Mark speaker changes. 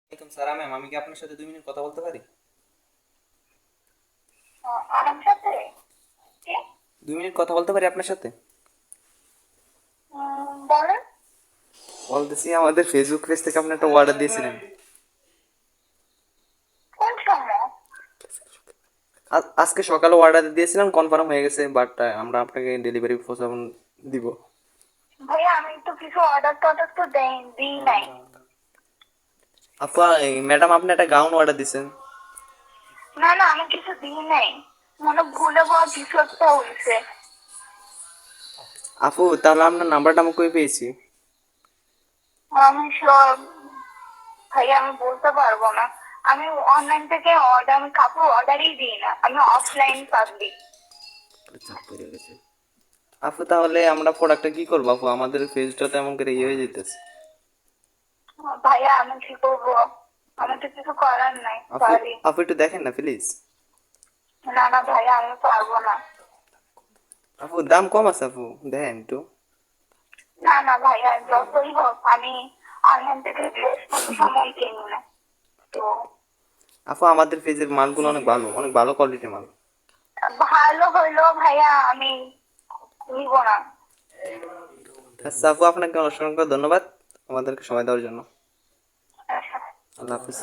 Speaker 1: ওয়ালাইকুম সালাম ম্যাম, আমি কি আপনার সাথে 2 মিনিট কথা বলতে পারি?
Speaker 2: আমার সাথে কে?
Speaker 1: 2 মিনিট কথা বলতে পারি আপনার সাথে?
Speaker 2: বলেন।
Speaker 1: বলতেছি, আমাদের ফেসবুক পেজ থেকে আপনি একটা অর্ডার দিয়েছিলেন।
Speaker 2: কোন সময়?
Speaker 1: আজকে সকালে অর্ডার দিয়েছিলাম, কনফার্ম হয়ে গেছে, বাট আমরা আপনাকে ডেলিভারি উপস্থাপন দিব।
Speaker 2: ভাইয়া আমি তো কিছু অর্ডার টর্ডার তো দিই নাই।
Speaker 1: আপা, ম্যাডাম আপনি একটা গাউন অর্ডার দিয়েছেন।
Speaker 2: না না, আমি কিছু দিই নাই। মনে ভুলে বা কিছু একটা হয়েছে।
Speaker 1: আপু, তাহলে আপনার নাম্বারটা আমি কই পেয়েছি?
Speaker 2: আমি সব ভাইয়া আমি বলতে পারবো না। আমি অনলাইন থেকে আমি কাপড় অর্ডারই দিই না, আমি অফলাইন পাবলিক।
Speaker 1: চাপ পড়ে গেছে। আপু, তাহলে আমরা প্রোডাক্টটা কি করবো? আপু, আমাদের পেজটা তো এমন করে ইয়ে হয়ে যেতেছে।
Speaker 2: ভাইয়া আমি কি করবো? আমার তো কিছু করার নাই,
Speaker 1: আপু,
Speaker 2: সরি।
Speaker 1: আপু একটু দেখেন না প্লিজ।
Speaker 2: না না ভাইয়া আমি পারবো না।
Speaker 1: আপু, দাম কম আছে, আপু দেখেন একটু।
Speaker 2: না না ভাইয়া, যতই হোক আমি অনলাইন থেকে ড্রেস কোনো সময় কিনি না। তো
Speaker 1: আপু, আমাদের পেজের মালগুলো অনেক ভালো, অনেক ভালো কোয়ালিটির মাল।
Speaker 2: ভালো হইলো ভাইয়া, আমি নিব না।
Speaker 1: আচ্ছা আপু, আপনাকে অসংখ্য ধন্যবাদ আমাদেরকে সময় দেওয়ার জন্য।
Speaker 2: আচ্ছা।
Speaker 1: আল্লাহ হাফিজ।